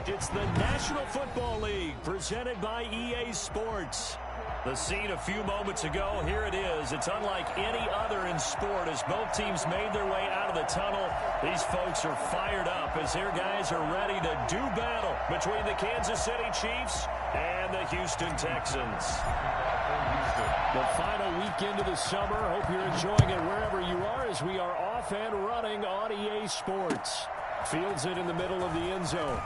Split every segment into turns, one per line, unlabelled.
It's the National Football League presented by EA Sports. The scene a few moments ago, here it is. It's unlike any other in sport as both teams made their way out of the tunnel. These folks are fired up as their guys are ready to do battle between the Kansas City Chiefs and the Houston Texans. The final weekend of the summer. Hope you're enjoying it wherever you are as we are off and running on EA Sports. Fields it in the middle of the end zone.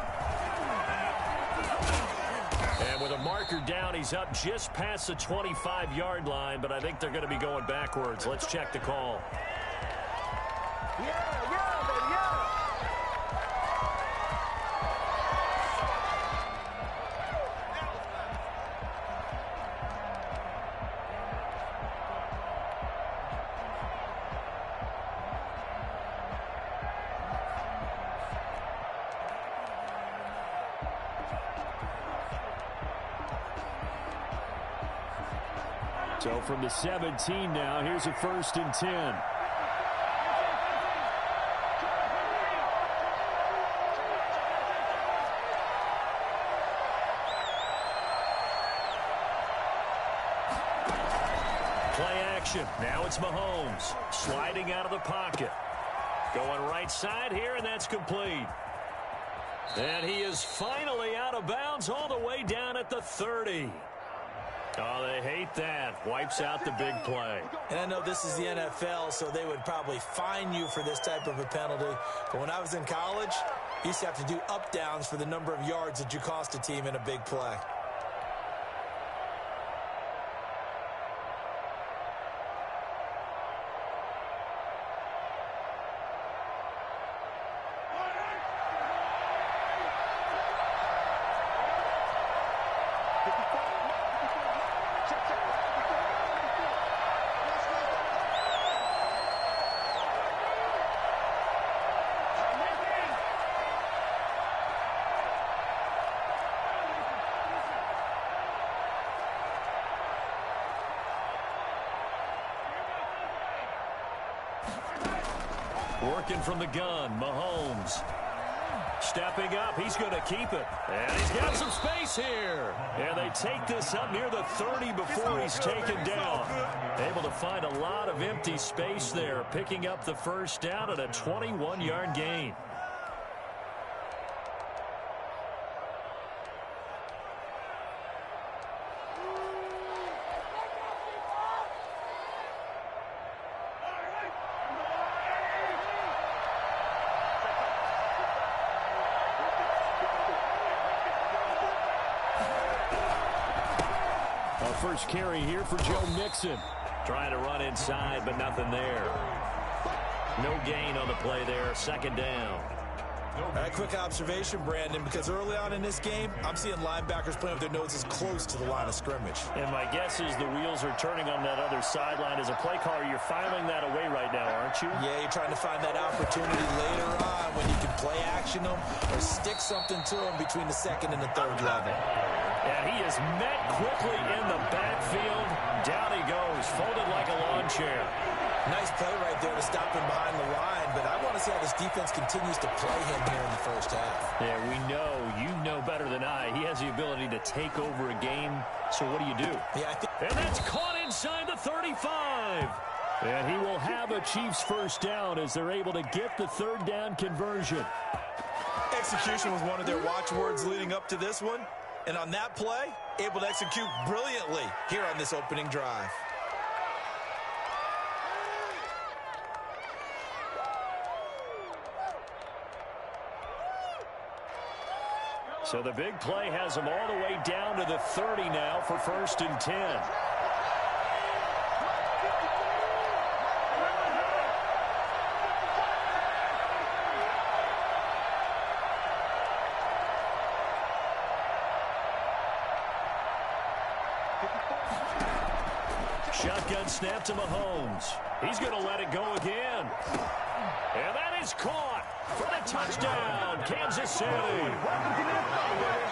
And with a marker down, he's up just past the 25-yard line, but I think they're going to be going backwards. Let's check the call. So from the 17 now, here's a 1st and 10. Play action. Now it's Mahomes sliding out of the pocket. Going right side here, and that's complete. And he is finally out of bounds all the way down at the 30. Oh, they hate that. Wipes out the big play.
And I know this is the NFL, so they would probably fine you for this type of a penalty. But when I was in college, you used to have to do up-downs for the number of yards that you cost a team in a big play.
Working from the gun, Mahomes. Stepping up, he's going to keep it. And he's got some space here. And they take this up near the 30 before he's taken down. Able to find a lot of empty space there, picking up the first down at a 21-yard gain. First carry here for Joe Mixon. Trying to run inside, but nothing there. No gain on the play there. 2nd down.
A quick observation, Brandon, because early on in this game, I'm seeing linebackers playing with their noses close to the line of scrimmage.
And my guess is the wheels are turning on that other sideline. As a play caller, you're filing that away right now, aren't you?
Yeah, you're trying to find that opportunity later on when you can play action them or stick something to them between the 2nd and the 3rd level.
And he is met quickly in the backfield. Down he goes, folded like a lawn chair.
Nice play right there to stop him behind the line, but I want to see how this defense continues to play him here in the first half.
Yeah, we know. You know better than I. He has the ability to take over a game, so what do you do?
Yeah,
and that's caught inside the 35. And he will have a Chiefs first down as they're able to get the 3rd down conversion.
Execution was one of their watchwords leading up to this one. And on that play, able to execute brilliantly here on this opening drive.
So the big play has him all the way down to the 30 now for 1st and 10. Shotgun snap to Mahomes. He's going to let it go again. And that is caught for the touchdown, Kansas City.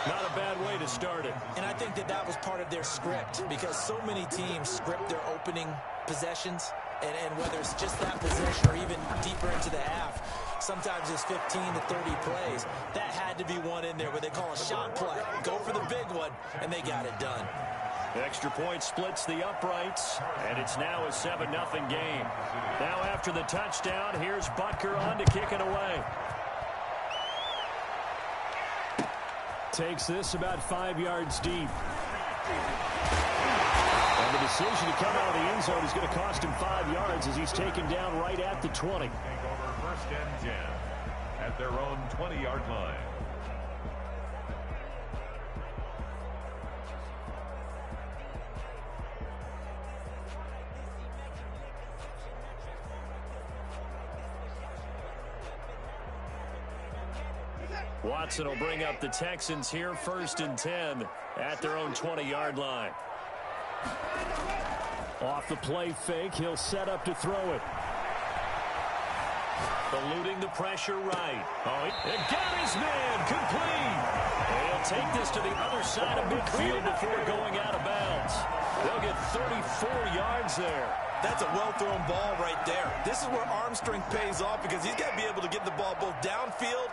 Not a bad way to start it.
And I think that was part of their script because so many teams script their opening possessions, and whether it's just that possession or even deeper into the half, sometimes it's 15 to 30 plays. That had to be one in there where they call a shot play. Go for the big one, and they got it done.
Extra point splits the uprights, and it's now a 7-0 game. Now after the touchdown, here's Butker on to kick it away.
Takes this about 5 yards deep. And the decision to come out of the end zone is going to cost him 5 yards as he's taken down right at the 20.
Take over 1st and 10 at their own 20-yard line.
Watson will bring up the Texans here, 1st and 10 at their own 20-yard line.
Off the play fake, he'll set up to throw it.
Eluding the pressure right. Oh, it got his man, complete. He'll take this to the other side of midfield before going out of bounds. They'll get 34 yards there.
That's a well-thrown ball right there. This is where arm strength pays off because he's got to be able to get the ball both downfield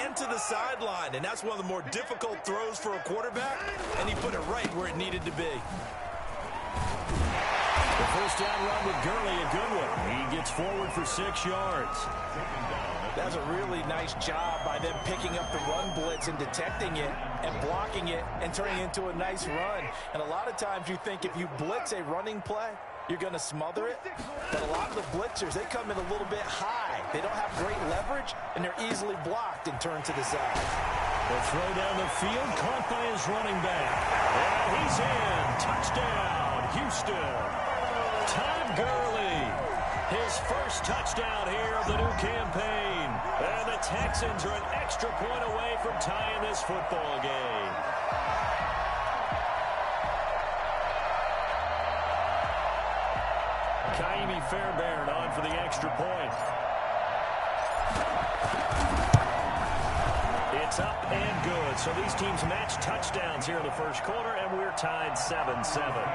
and to the sideline, and that's one of the more difficult throws for a quarterback, and he put it right where it needed to be.
The first down run with Gurley, a good one. He gets forward for 6 yards.
That's a really nice job by them picking up the run blitz and detecting it and blocking it and turning it into a nice run. And a lot of times you think if you blitz a running play, you're going to smother it. But a lot of the blitzers, they come in a little bit high. They don't have great leverage, and they're easily blocked and turned to the side.
The throw down the field, caught by his running back. And he's in. Touchdown, Houston. Todd Gurley, his first touchdown here of the new campaign. And the Texans are an extra point away from tying this football game. Kaimi Fairbairn on for the extra point. It's up and good. So these teams match touchdowns here in the first quarter, and we're tied 7-7.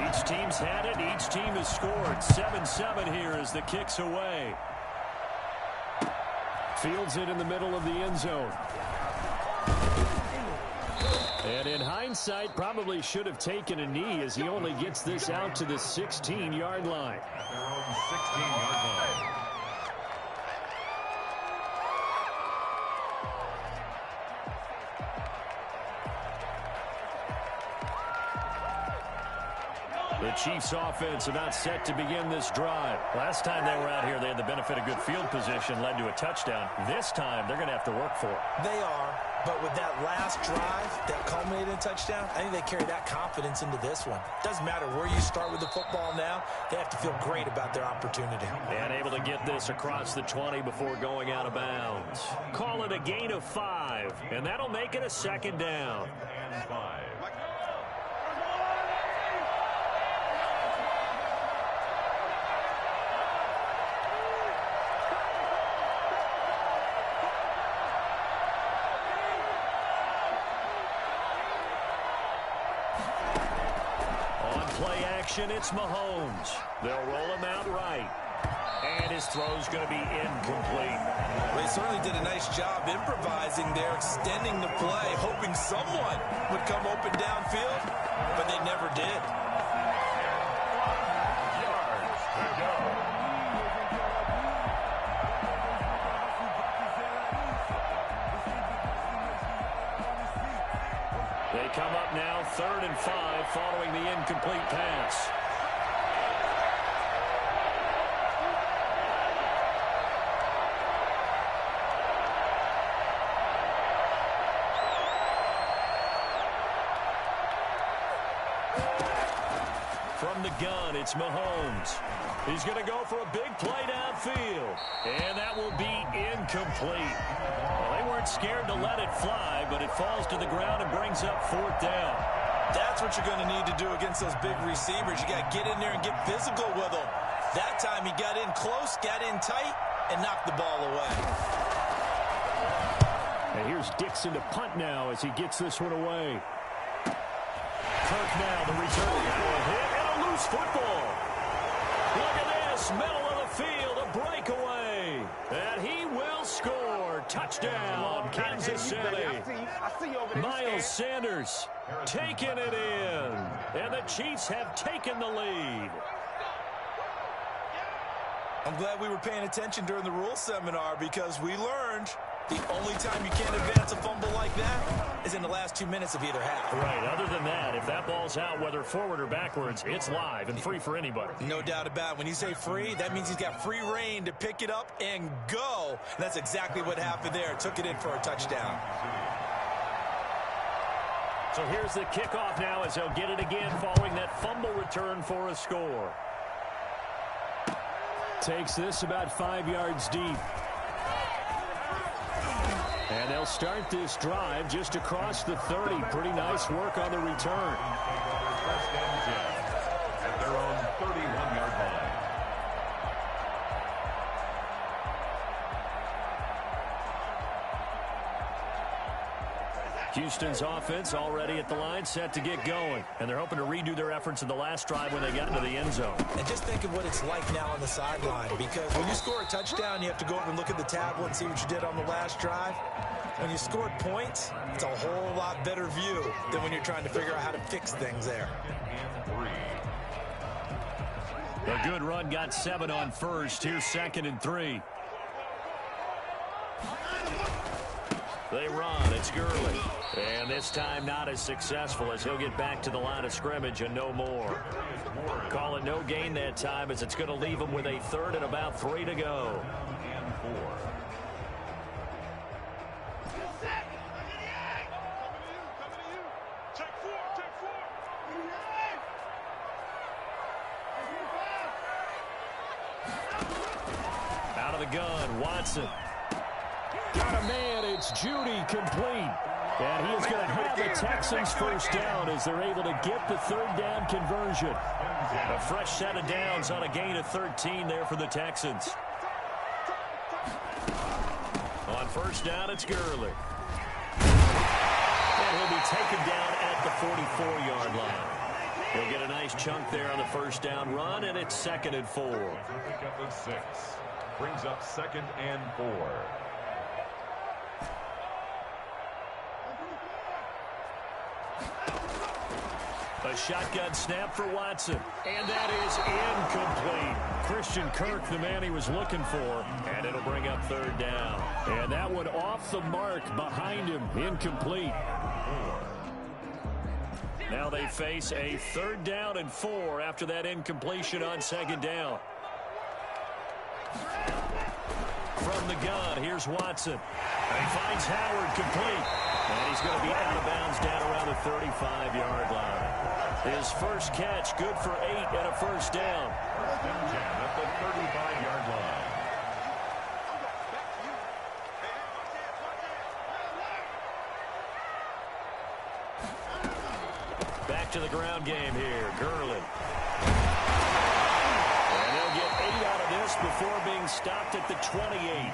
Each team's had it. Each team has scored. 7-7 here as the kick's away.
Fields it in the middle of the end zone. And in hindsight, probably should have taken a knee as he only gets this out to the 16-yard line.
Their own 16-yard line.
The Chiefs offense about set to begin this drive. Last time they were out here, they had the benefit of good field position, led to a touchdown. This time, they're going to have to work for it.
They are, but with that last drive that culminated in a touchdown, I think they carry that confidence into this one. Doesn't matter where you start with the football now, they have to feel great about their opportunity.
And able to get this across the 20 before going out of bounds. Call it a gain of 5, and that'll make it a 2nd down.
And 5.
Play action, it's Mahomes. They'll roll him out right. And his throw's going to be incomplete.
Well, they certainly did a nice job improvising there, extending the play, hoping someone would come open downfield, but they never did.
They come up now 3rd and 5 following the incomplete pass. From the gun, it's Mahomes. He's going to go for a big play downfield. And that will be incomplete. Well, they weren't scared to let it fly, but it falls to the ground and brings up 4th down.
That's what you're going to need to do against those big receivers. You got to get in there and get physical with them. That time he got in close, got in tight, and knocked the ball away.
And here's Dixon to punt now as he gets this one away.
Kirk now, the return. Hit and a loose football. Look at this, middle of the field, a breakaway. And he will score. Touchdown, Kansas City. Miles Sanders taking it in. And the Chiefs have taken the lead.
I'm glad we were paying attention during the rules seminar because we learned the only time you can't advance a fumble like that is in the last 2 minutes of either half.
Right. Other than that, if that ball's out, whether forward or backwards, it's live and free for anybody.
No doubt about it. When you say free, that means he's got free reign to pick it up and go. And that's exactly what happened there. Took it in for a touchdown.
So here's the kickoff now as they'll get it again following that fumble return for a score.
Takes this about 5 yards deep. And they'll start this drive just across the 30. Pretty nice work on the return.
First and 10 at their own 31-yard line.
Houston's offense already at the line, set to get going. And they're hoping to redo their efforts in the last drive when they got into the end zone.
And just think of what it's like now on the sideline, because when you score a touchdown, you have to go over and look at the tablet and see what you did on the last drive. When you scored points, it's a whole lot better view than when you're trying to figure out how to fix things there.
A good run got 7 on first. Here's 2nd and 3. They run. It's Gurley. And this time not as successful as he'll get back to the line of scrimmage and no more. Call it no gain that time as it's going to leave him with a 3rd and about 3 to go. Out of the gun, Watson.
Got a man, it's Judy, complete. And he is going to have the Texans first down as they're able to get the 3rd down conversion.
A fresh set of downs on a gain of 13 there for the Texans. On first down, it's Gurley. And he'll be taken down at the 44-yard line. He'll get a nice chunk there on the first down run, and it's 2nd and 4.
Pick up of 6. Brings up 2nd and 4.
A shotgun snap for Watson. And that is incomplete. Christian Kirk, the man he was looking for. And it'll bring up 3rd down.
And that one off the mark behind him. Incomplete.
Now they face a 3rd down and 4 after that incompletion on 2nd down. From the gun, here's Watson. And he finds Howard complete. And he's going to be out of bounds down around the 35-yard line. His first catch, good for 8 and a first down.
First and 10 at the 35-yard line.
Back to the ground game here, Gurley. And they'll get 8 out of this before being stopped at the 28.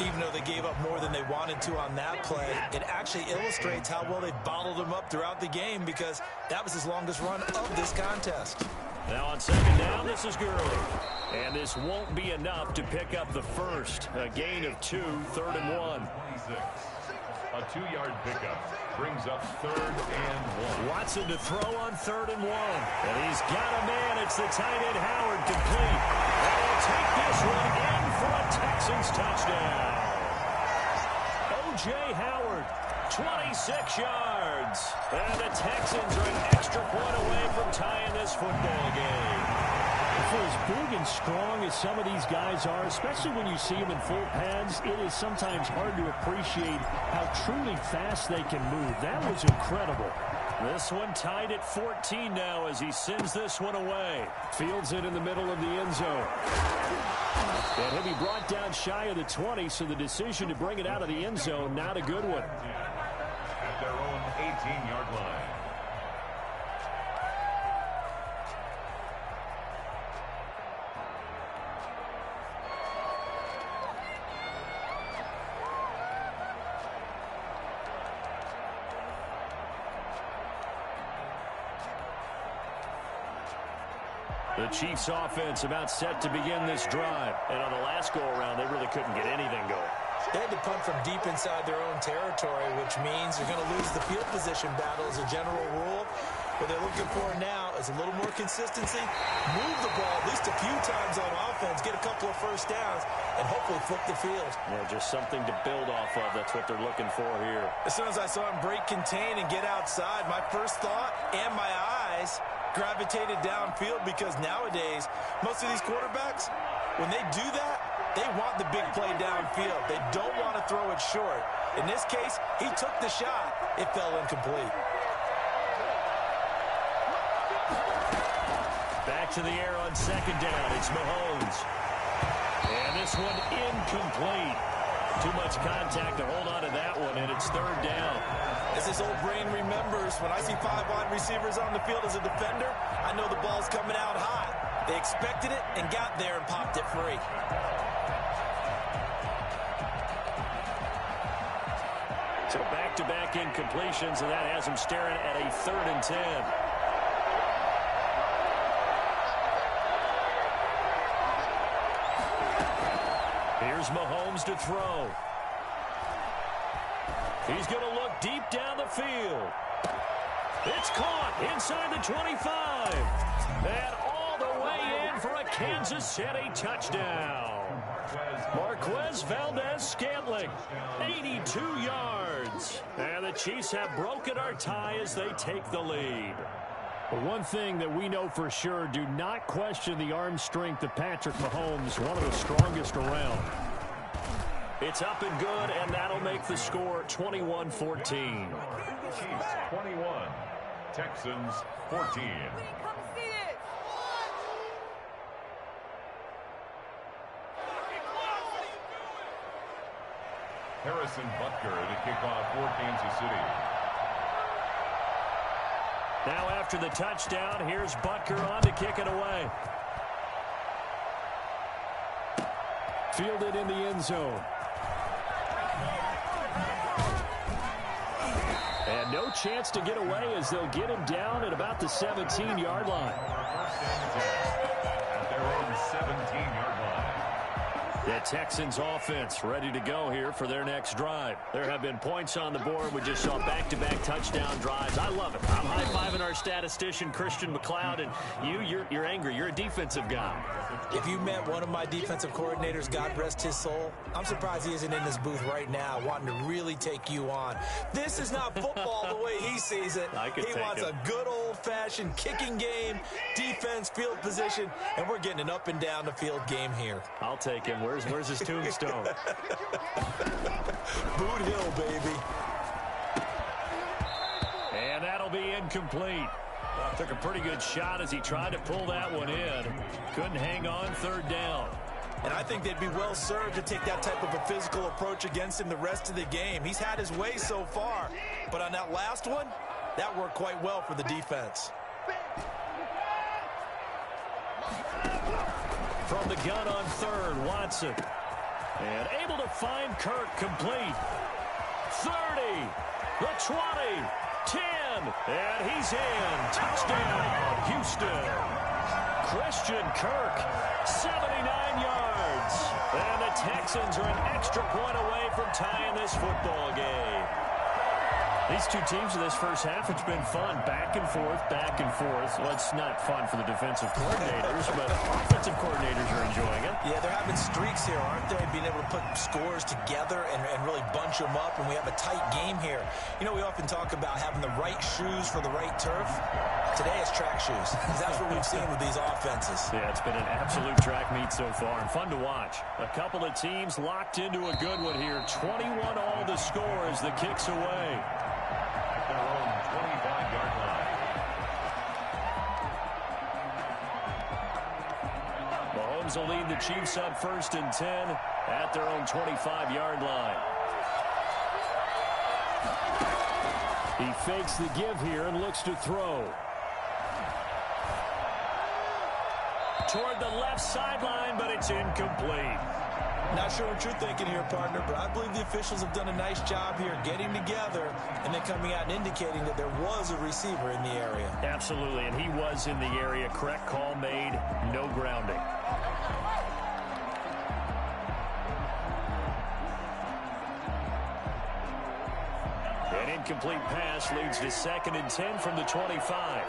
Even though they gave up more than they wanted to on that play, it actually illustrates how well they bottled him up throughout the game because that was his longest run of this contest.
Now on 2nd down, this is Gurley. And this won't be enough to pick up the first. A gain of 2, 3rd and 1.
26. A 2-yard pickup brings up 3rd and 1.
Watson to throw on 3rd and 1. And he's got a man. It's the tight end Howard complete. And he'll take this one in for a Texans touchdown. O.J. Howard, 26 yards. And the Texans are an extra point away from tying this football game.
For as big and strong as some of these guys are, especially when you see them in full pads, it is sometimes hard to appreciate how truly fast they can move. That was incredible.
This one tied at 14 now as he sends this one away.
Fields it in the middle of the end zone. And he'll be brought down shy of the 20, so the decision to bring it out of the end zone, not a good one.
At their own 18-yard line.
The Chiefs offense about set to begin this drive. And on the last go-around, they really couldn't get anything going.
They had to punt from deep inside their own territory, which means they're going to lose the field position battle as a general rule. What they're looking for now is a little more consistency, move the ball at least a few times on offense, get a couple of first downs, and hopefully flip the field.
Yeah, just something to build off of. That's what they're looking for here.
As soon as I saw him break contain and get outside, my first thought and my eyes gravitated downfield, because nowadays, most of these quarterbacks, when they do that, they want the big play downfield. They don't want to throw it short. In this case, he took the shot. It fell incomplete.
Back to the air on second down. It's Mahomes. And this one incomplete. Too much contact to hold on to that one, and it's third down.
As his old brain remembers, when I see 5 wide receivers on the field as a defender, I know the ball's coming out hot. They expected it and got there and popped it free.
So back-to-back incompletions, and that has him staring at a 3rd and 10. Here's Mahomes to throw. He's going to look deep down the field. It's caught inside the 25. And all the way in for a Kansas City touchdown. Marquez Valdez-Scantling, 82 yards. And the Chiefs have broken our tie as they take the lead.
But one thing that we know for sure, do not question the arm strength of Patrick Mahomes, one of the strongest around.
It's up and good, and that'll make the score 21-14.
Chiefs 21, Texans 14. Harrison Butker to kick off for Kansas City.
Now after the touchdown, here's Butker on to kick it away.
Fielded in the end zone. And no chance to get away as they'll get him down at about the 17-yard line.
At their own 17-yard line.
The Texans offense ready to go here for their next drive. There have been points on the board. We just saw back-to-back touchdown drives. I love it. I'm high-fiving our statistician, Christian McLeod, and you're angry. You're a defensive guy.
If you met one of my defensive coordinators, God rest his soul, I'm surprised he isn't in this booth right now wanting to really take you on. This is not football the way he sees it. He wants a good old-fashioned kicking game, defense, field position, and we're getting an up-and-down-the-field game here.
I'll take him. Where's his tombstone?
Boot Hill, baby.
And that'll be incomplete. Took a pretty good shot as he tried to pull that one in. Couldn't hang on, third down.
And I think they'd be well served to take that type of a physical approach against him the rest of the game. He's had his way so far. But on that last one, that worked quite well for the defense.
From the gun on third, Watson. And able to find Kirk complete. 30, the 20, 10, and he's in. Touchdown, Houston. Christian Kirk, 79 yards. And the Texans are an extra point away from tying this football game. These two teams in this first half, it's been fun. Back and forth, back and forth. Well, it's not fun for the defensive coordinators, but offensive coordinators are enjoying it.
Yeah, they're having streaks here, aren't they? Being able to put scores together and really bunch them up, and we have a tight game here. You know, we often talk about having the right shoes for the right turf. Today it's track shoes. That's what we've seen with these offenses.
Yeah, it's been an absolute track meet so far, and fun to watch. A couple of teams locked into a good one here. 21 all the score as the kick's away.
Their own 25-yard line.
Mahomes will lead the Chiefs up 1st and 10 at their own 25-yard line.
He fakes the give here and looks to throw.
Toward the left sideline, but it's incomplete.
Not sure what you're thinking here, partner, but I believe the officials have done a nice job here getting together and then coming out and indicating that there was a receiver in the area.
Absolutely, and he was in the area. Correct call made, no grounding. An incomplete pass leads to 2nd and 10 from the 25.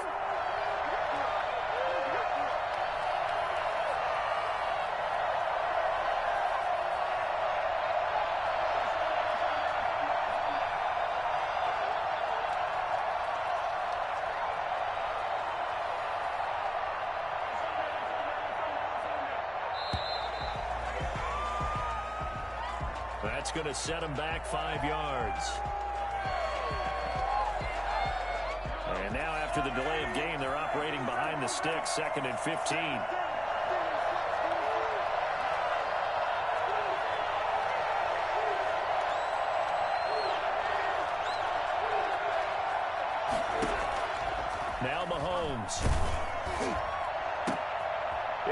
That's going to set him back 5 yards. And now after the delay of game, they're operating behind the sticks, 2nd and 15. Now Mahomes.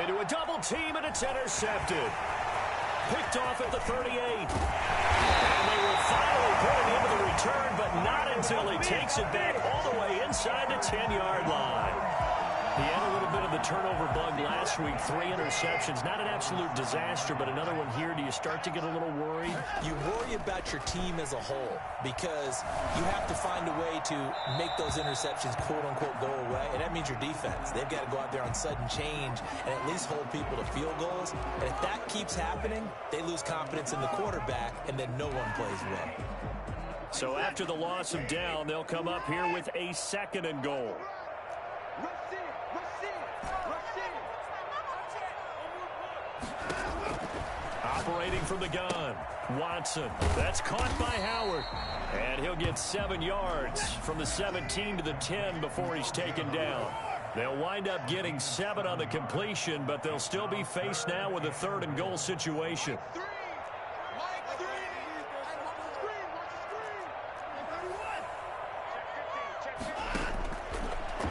Into a double team, and it's intercepted. Picked off at the 38. And they will finally put it into the return, but not until he takes it back all the way inside the 10-yard line. He had a little bit of the turnover bug last week, 3 interceptions. Not an absolute disaster, but another one here. Do you start to get a little worried?
You worry about your team as a whole because you have to find a way to make those interceptions, quote-unquote, go away, and that means your defense. They've got to go out there on sudden change and at least hold people to field goals. And if that keeps happening, they lose confidence in the quarterback, and then no one plays well.
So after the loss of down, they'll come up here with a 2nd and goal. Operating from the gun, Watson. That's caught by Howard. And he'll get 7 yards from the 17 to the 10 before he's taken down. They'll wind up getting 7 on the completion, but they'll still be faced now with a 3rd and goal situation.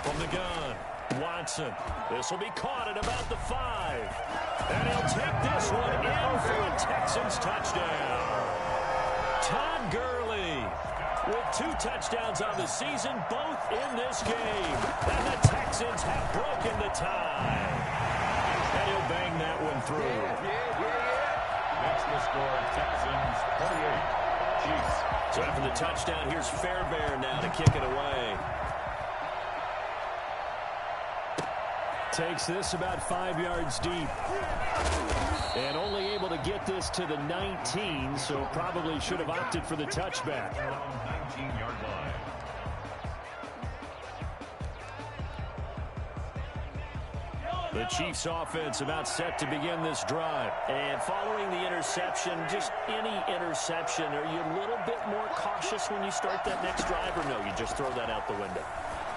From the gun, Watson. This will be caught at about the 5. And he'll take this one in for a Texans touchdown. Todd Gurley with 2 touchdowns on the season, both in this game. And the Texans have broken the tie. And he'll bang that one through.
That's the score. Texans 28. Chiefs.
So after the touchdown, here's Fairbairn now to kick it away. Takes this about 5 yards deep. And only able to get this to the 19, so probably should have opted for the touchback.
19-yard line.
The Chiefs offense about set to begin this drive. And following the interception, just any interception, are you a little bit more cautious when you start that next drive, or no, you just throw that out the window?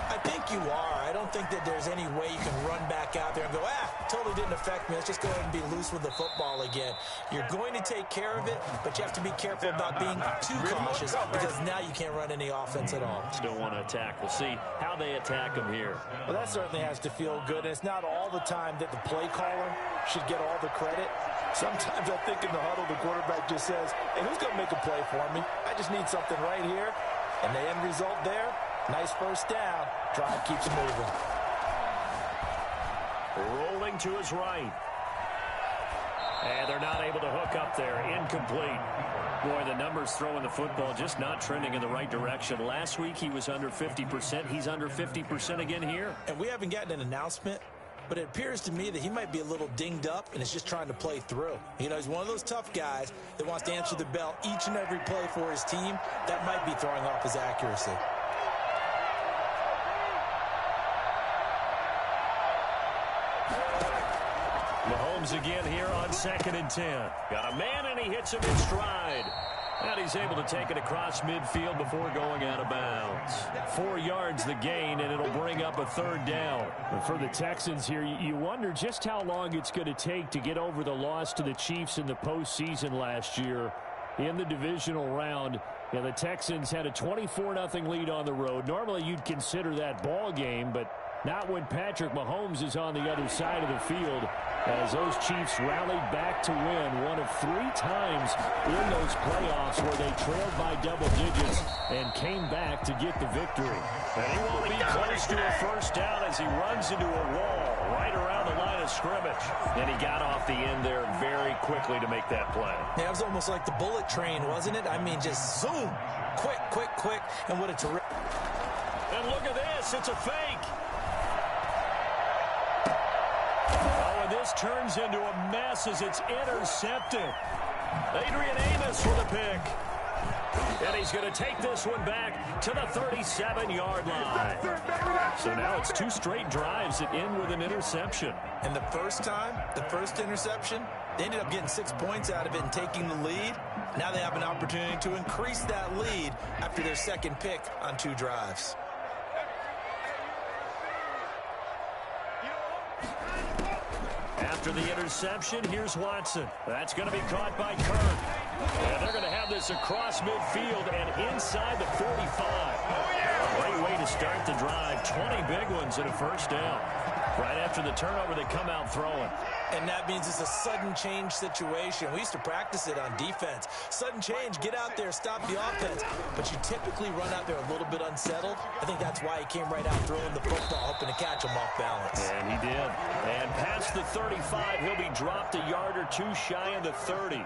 I think you are. I don't think that there's any way you can run back out there and go, totally didn't affect me. Let's just go ahead and be loose with the football again. You're going to take care of it, but you have to be careful about being too cautious because now you can't run any offense at all.
Still want to attack. We'll see how they attack them here.
Well, that certainly has to feel good. And it's not all the time that the play caller should get all the credit. Sometimes I think in the huddle, the quarterback just says, hey, who's going to make a play for me? I just need something right here. And the end result there, nice first down. Drive keeps moving.
Rolling to his right. And they're not able to hook up there. Incomplete. Boy, the numbers throwing the football just not trending in the right direction. Last week he was under 50%. He's under 50% again here.
And we haven't gotten an announcement, but it appears to me that he might be a little dinged up and is just trying to play through. You know, he's one of those tough guys that wants to answer the bell each and every play for his team. That might be throwing off his accuracy.
Mahomes again here on 2nd and 10. Got a man, and he hits him in stride. And he's able to take it across midfield before going out of bounds. 4 yards the gain, and it'll bring up a 3rd down.
And for the Texans here, you wonder just how long it's going to take to get over the loss to the Chiefs in the postseason last year in the divisional round. Yeah, the Texans had a 24-0 lead on the road. Normally you'd consider that ball game, but Not when Patrick Mahomes is on the other side of the field, as those Chiefs rallied back to win one of 3 times in those playoffs where they trailed by double digits and came back to get the victory.
And he won't be close to a first down as he runs into a wall right around the line of scrimmage. And he got off the end there very quickly to make that play.
Yeah, it was almost like the bullet train, wasn't it? I mean, just zoom. Quick, quick, quick. And what a terrific.
And look at this. It's a fake. Oh, and this turns into a mess as it's intercepted. Adrian Amos for the pick. And he's going to take this one back to the 37-yard line. So now it's 2 straight drives that end with an interception.
And the first time, the first interception, they ended up getting 6 points out of it and taking the lead. Now they have an opportunity to increase that lead after their second pick on 2 drives.
After the interception, here's Watson. That's going to be caught by Kirk. And they're going to have this across midfield and inside the 45. A great way to start the drive. 20 big ones and a first down. Right after the turnover, they come out throwing.
And that means it's a sudden change situation. We used to practice it on defense. Sudden change, get out there, stop the offense. But you typically run out there a little bit unsettled. I think that's why he came right out throwing the football, hoping to catch him off balance.
And he did. And past the 35, he'll be dropped a yard or 2 shy of the 30.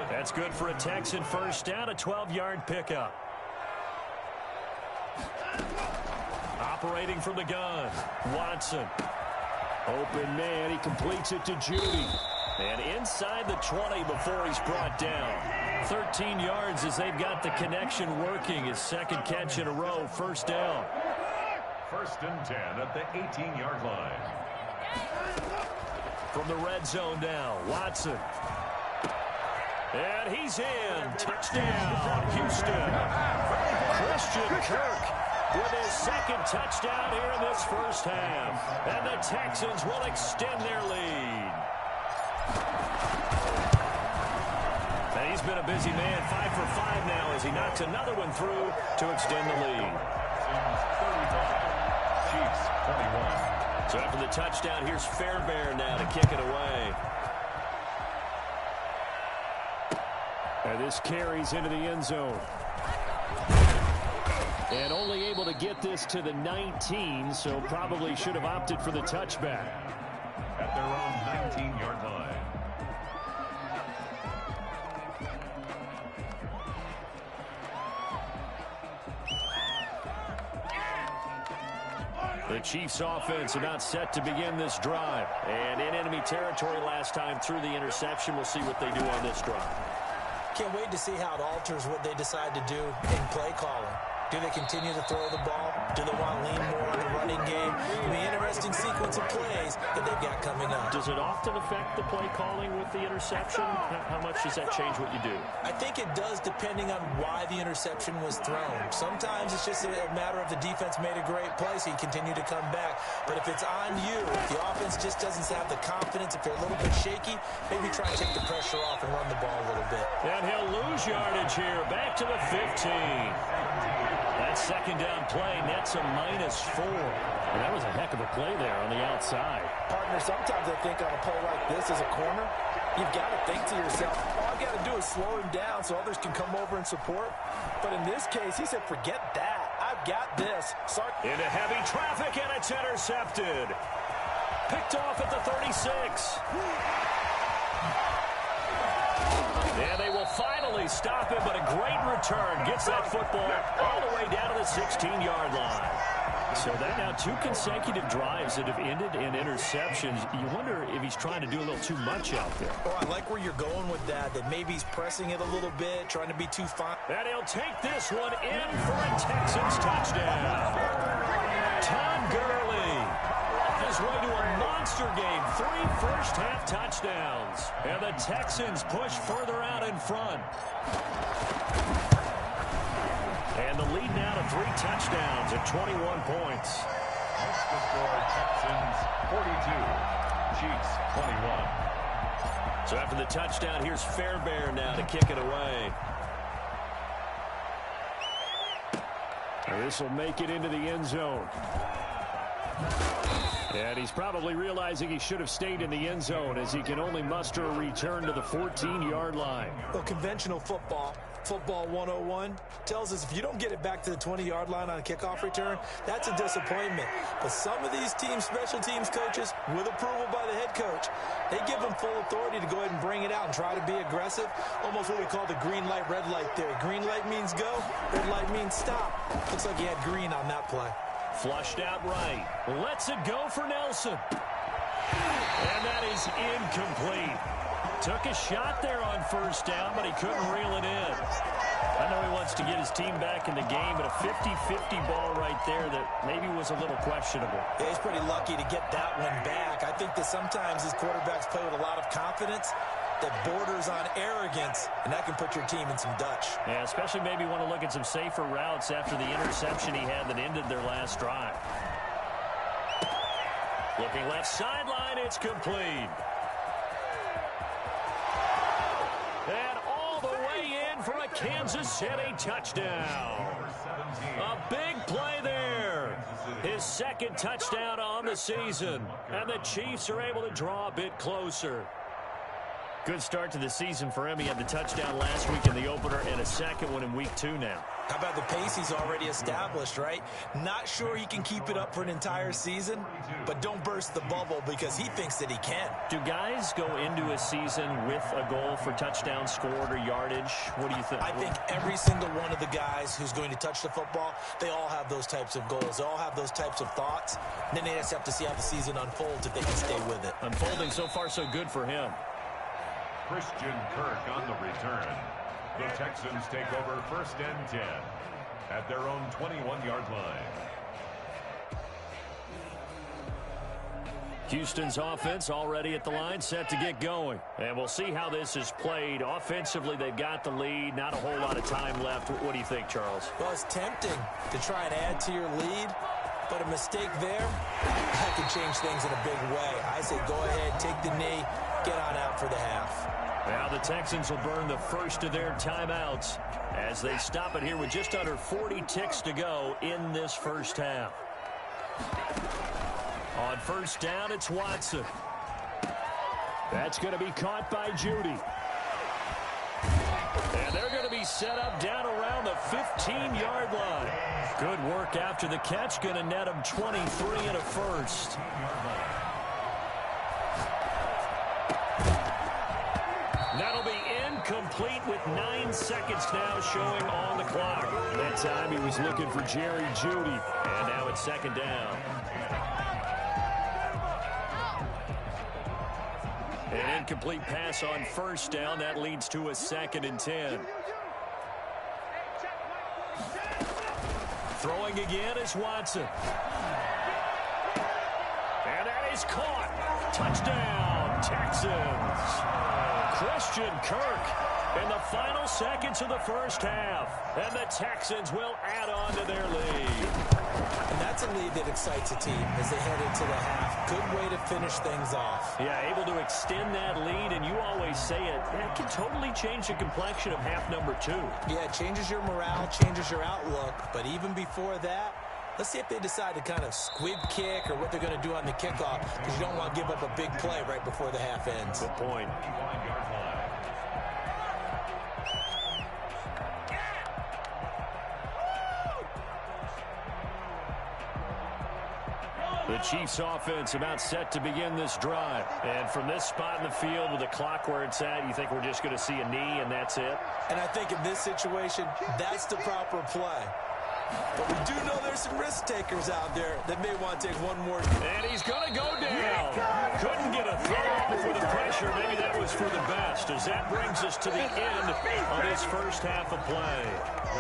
That's good for a Texan first down, a 12-yard pickup. Operating from the gun, Watson. Open man, he completes it to Judy. And inside the 20 before he's brought down. 13 yards as they've got the connection working. His second catch in a row, first down.
1st and 10 at the 18-yard line.
From the red zone now, Watson. And he's in. Touchdown, Houston. Christian Kirk with his second touchdown here in this first half. And the Texans will extend their lead. And he's been a busy man, 5 for 5 now as he knocks another one through to extend the lead.
Chiefs 21.
So after the touchdown, here's Fairbairn now to kick it away. And this carries into the end zone. And only able to get this to the 19, so probably should have opted for the touchback.
At their own 19-yard line.
The Chiefs offense about set to begin this drive. And in enemy territory last time through the interception. We'll see what they do on this drive.
Can't wait to see how it alters what they decide to do in play calling. Do they continue to throw the ball? Do they want to lean more on the running game? It'll be an interesting sequence of plays that they've got coming up.
Does it often affect the play calling with the interception? How much does that change what you do?
I think it does depending on why the interception was thrown. Sometimes it's just a matter of the defense made a great play, so you continue to come back. But if it's on you, if the offense just doesn't have the confidence, if they're a little bit shaky, maybe try and take the pressure off and run the ball a little bit.
And he'll lose yardage here. Back to the 15. That second down play nets a -4.
And that was a heck of a play there on the outside.
Partner, sometimes I think on a play like this as a corner, you've got to think to yourself, all I got to do is slow him down so others can come over and support. But in this case, he said, forget that. I've got this.
Into heavy traffic, and it's intercepted. Picked off at the 36. And they will finally stop him, but a great return. Gets that football all the way down to the 16-yard line. So that now 2 consecutive drives that have ended in interceptions. You wonder if he's trying to do a little too much out there.
Oh, I like where you're going with that maybe he's pressing it a little bit, trying to be too fine.
And he'll take this one in for a Texans touchdown. Todd Gurley on his way to a monster game. 3 first-half touchdowns. And the Texans push further out in front. And the lead now to 3 touchdowns at 21 points.
Next to score, Texans 42, Chiefs 21.
So after the touchdown, here's Fairbairn now to kick it away.
This will make it into the end zone. And he's probably realizing he should have stayed in the end zone as he can only muster a return to the 14-yard line.
Well, conventional football 101, tells us if you don't get it back to the 20-yard line on a kickoff return, that's a disappointment. But some of these teams, special teams coaches, with approval by the head coach, they give them full authority to go ahead and bring it out and try to be aggressive, almost what we call the green light, red light theory. Green light means go, red light means stop. Looks like he had green on that play.
Flushed out right. Lets it go for Nelson. And that is incomplete. Took a shot there on first down, but he couldn't reel it in. I know he wants to get his team back in the game, but a 50-50 ball right there that maybe was a little questionable.
Yeah, he's pretty lucky to get that one back. I think that sometimes his quarterbacks play with a lot of confidence that borders on arrogance, and that can put your team in some Dutch.
Yeah, especially maybe want to look at some safer routes after the interception he had that ended their last drive. Looking left sideline, it's complete. And all the way in for a Kansas City touchdown. A big play there. His second touchdown on the season. And the Chiefs are able to draw a bit closer. Good start to the season for him. He had the touchdown last week in the opener and a second one in week 2 now.
How about the pace he's already established, right? Not sure he can keep it up for an entire season, but don't burst the bubble because he thinks that he can.
Do guys go into a season with a goal for touchdown scored or yardage? What do you think?
I think every single one of the guys who's going to touch the football, they all have those types of goals. They all have those types of thoughts. And then they just have to see how the season unfolds if they can stay with it.
Unfolding so far so good for him.
Christian Kirk on the return. The Texans take over 1st and 10 at their own 21-yard line.
Houston's offense already at the line, set to get going. And we'll see how this is played. Offensively, they've got the lead. Not a whole lot of time left. What do you think, Charles?
Well, it's tempting to try and add to your lead, but a mistake there, that can change things in a big way. I say go ahead, take the knee, get on out for the half.
Now the Texans will burn the first of their timeouts as they stop it here with just under 40 ticks to go in this first half. On first down, it's Watson. That's going to be caught by Judy. And they're going to be set up down around the 15-yard line. Good work after the catch. Going to net him 23 and a first. That'll be incomplete with 9 seconds now showing on the clock. That time he was looking for Jerry Judy. And now it's second down. An incomplete pass on first down. That leads to a 2nd and 10. Throwing again is Watson. And that is caught. Touchdown, Texans. Christian Kirk in the final seconds of the first half. And the Texans will add on to their lead.
And that's a lead that excites a team as they head into the half. Good way to finish things off.
Yeah, able to extend that lead, and you always say it, that can totally change the complexion of half number 2.
Yeah, it changes your morale, changes your outlook. But even before that, let's see if they decide to kind of squib kick or what they're going to do on the kickoff, because you don't want to give up a big play right before the half ends.
Good point. The Chiefs offense about set to begin this drive. And from this spot in the field with the clock where it's at, you think we're just going to see a knee and that's it?
And I think in this situation, that's the proper play. But we do know there's some risk takers out there that may want to take one more.
And he's going to go down. Couldn't get a throw off with the pressure. Maybe that was for the best, as that brings us to the end of this first half of play.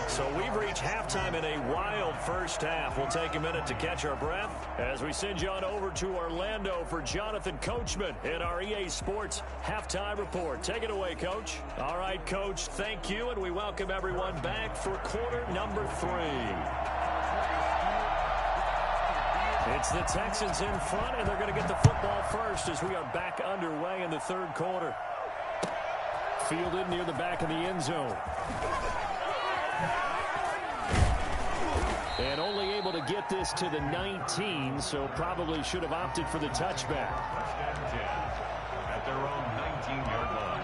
So we've reached halftime in a wild first half. We'll take a minute to catch our breath as we send you on over to Orlando for Jonathan Coachman in our EA Sports Halftime Report. Take it away, Coach. All right, Coach, thank you, and we welcome everyone back for quarter number 3. It's the Texans in front, and they're going to get the football first as we are back underway in the third quarter. Fielded near the back of the end zone.
And only able to get this to the 19, so probably should have opted for the touchback.
First and 10 at their own 19-yard line.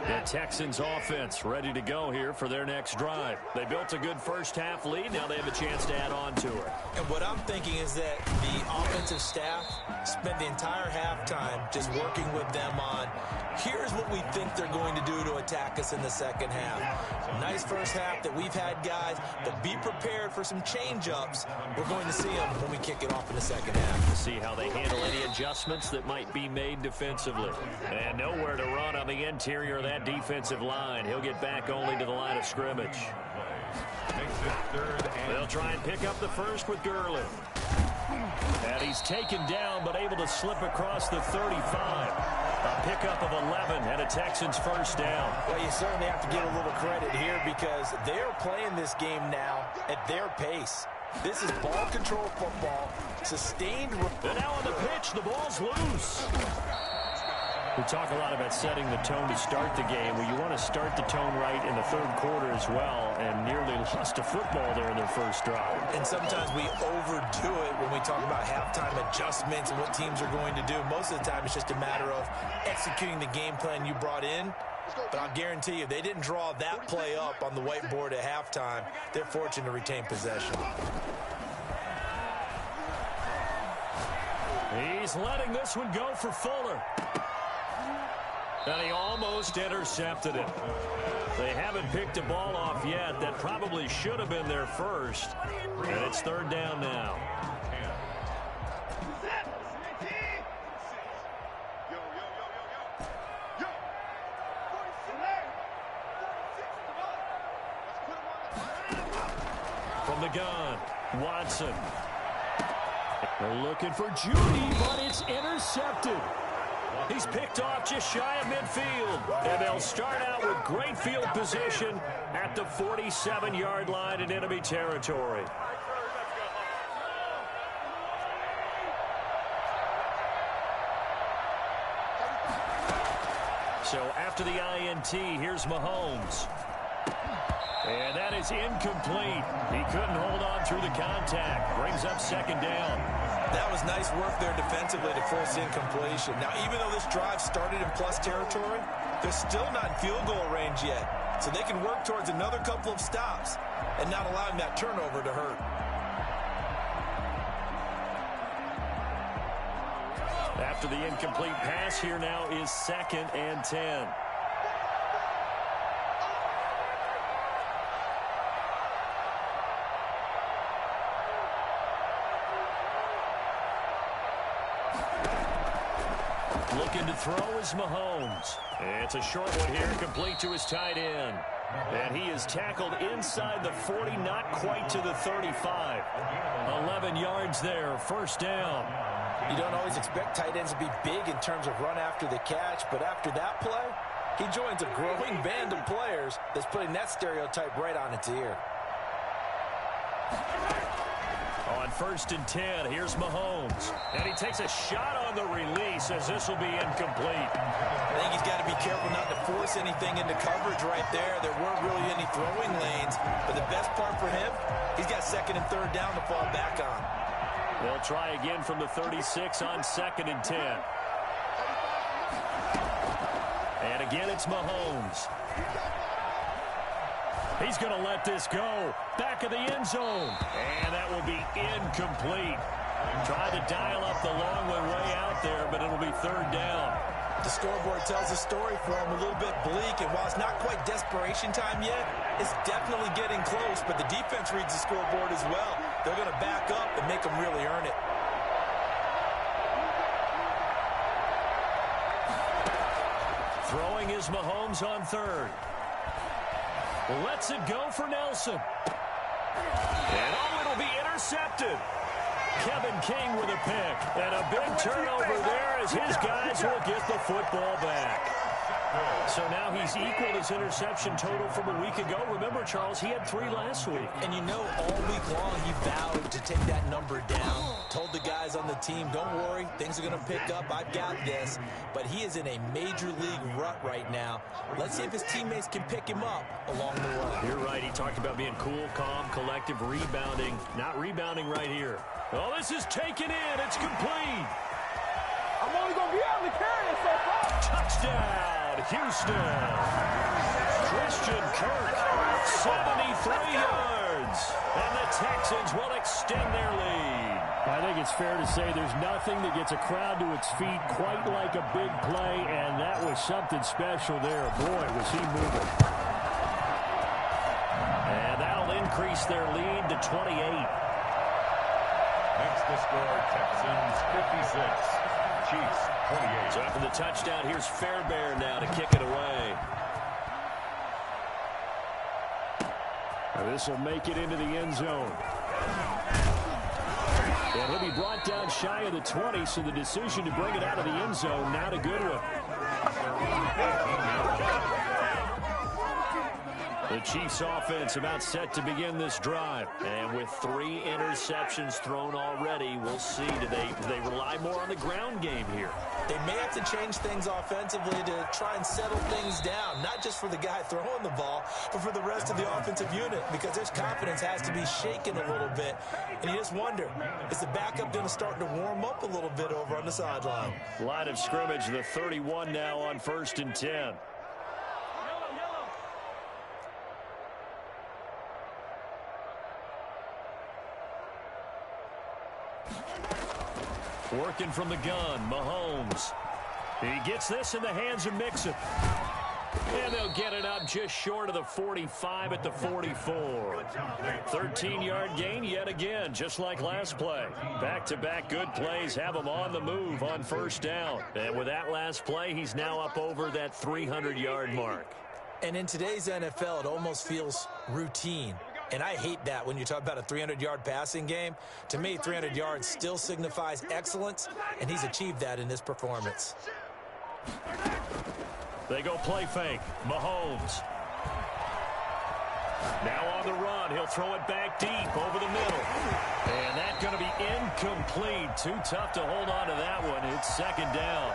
The Texans offense ready to go here for their next drive. They built a good first-half lead. Now they have a chance to add on to it.
And what I'm thinking is that the offensive staff spent the entire halftime just working with them on, here's what we think they're going to do to attack us in the second half. Nice first half that we've had, guys, but be prepared for some change-ups. We're going to see them when we kick it off in the second half.
To see how they handle any adjustments that might be made defensively. And nowhere to run on the interior of that defensive line. He'll get back only to the line of scrimmage. They'll try and pick up the first with Gurley. And he's taken down, but able to slip across the 35. A pickup of 11 and a Texans first down.
Well, you certainly have to give a little credit here because they're playing this game now at their pace. This is ball control football, sustained.
And now on the pitch, the ball's loose. We talk a lot about setting the tone to start the game. Well, you want to start the tone right in the third quarter as well, and nearly lost a football there in their first drive.
And sometimes we overdo it when we talk about halftime adjustments and what teams are going to do. Most of the time, it's just a matter of executing the game plan you brought in. But I'll guarantee you, they didn't draw that play up on the whiteboard at halftime. They're fortunate to retain possession.
He's letting this one go for Fuller. And he almost intercepted it. They haven't picked a ball off yet. That probably should have been their first. And it's third down now. From the gun, Watson. They're looking for Judy, but it's intercepted. He's picked off just shy of midfield. And they'll start out with great field position at the 47-yard line in enemy territory. So after the INT, here's Mahomes. And that is incomplete. He couldn't hold on through the contact. Brings up second down.
That was nice work there defensively to force incompletion. Now, even though this drive started in plus territory, they're still not in field goal range yet. So they can work towards another couple of stops and not allowing that turnover to hurt.
After the incomplete pass, here now is 2nd and 10. Looking to throw is Mahomes. It's a short one here, complete to his tight end. And he is tackled inside the 40, not quite to the 35. 11 yards there, first down.
You don't always expect tight ends to be big in terms of run after the catch, but after that play, he joins a growing band of players that's putting that stereotype right on its ear.
On 1st and 10, here's Mahomes. And he takes a shot on the release as this will be incomplete.
I think he's got to be careful not to force anything into coverage right there. There weren't really any throwing lanes. But the best part for him, he's got 2nd and 3rd down to fall back on.
They'll try again from the 36 on 2nd and 10. And again, it's Mahomes. He's going to let this go. Back of the end zone. And that will be incomplete. Tried to dial up the long way out there, but it'll be 3rd down.
The scoreboard tells a story for him, a little bit bleak, and while it's not quite desperation time yet, it's definitely getting close, but the defense reads the scoreboard as well. They're going to back up and make them really earn it.
Throwing is Mahomes on 3rd. Lets it go for Nelson. And it'll be intercepted. Kevin King with a pick. And a big turnover there as his guys will get the football back. So now he's equaled his interception total from a week ago. Remember, Charles, he had 3 last week.
And you know, all week long he vowed to take that number down. Told the guys on the team, don't worry, things are going to pick up. I've got this. But he is in a major league rut right now. Let's see if his teammates can pick him up along the way.
You're right. He talked about being cool, calm, collective, rebounding. Not rebounding right here. Oh, this is taken in. It's complete.
I'm only going to be able to carry it so far.
Touchdown, Houston. Christian Kirk, 73 yards. And the Texans will extend their lead.
I think it's fair to say there's nothing that gets a crowd to its feet quite like a big play, and that was something special there. Boy, was he moving.
And that'll increase their lead to 28.
Makes the score Texans 56. Chiefs 28.
So after the touchdown, here's Fairbairn now to kick it away.
This will make it into the end zone. And he'll be brought down shy of the 20, so the decision to bring it out of the end zone, not a good one.
The Chiefs offense about set to begin this drive. And with 3 interceptions thrown already, we'll see. Do they rely more on the ground game here?
They may have to change things offensively to try and settle things down, not just for the guy throwing the ball, but for the rest of the offensive unit, because their confidence has to be shaken a little bit. And you just wonder, is the backup going to start to warm up a little bit over on the sideline?
Line of scrimmage, the 31 now on 1st and 10. Working from the gun, Mahomes. He gets this in the hands of Mixon. And they'll get it up just short of the 45 at the 44. 13-yard gain yet again, just like last play. Back-to-back good plays have him on the move on 1st down. And with that last play, he's now up over that 300-yard mark.
And in today's NFL, it almost feels routine. And I hate that when you talk about a 300-yard passing game. To me, 300 yards still signifies excellence, and he's achieved that in this performance.
They go play fake. Mahomes. Now on the run. He'll throw it back deep over the middle. And that's going to be incomplete. Too tough to hold on to that one. It's 2nd down.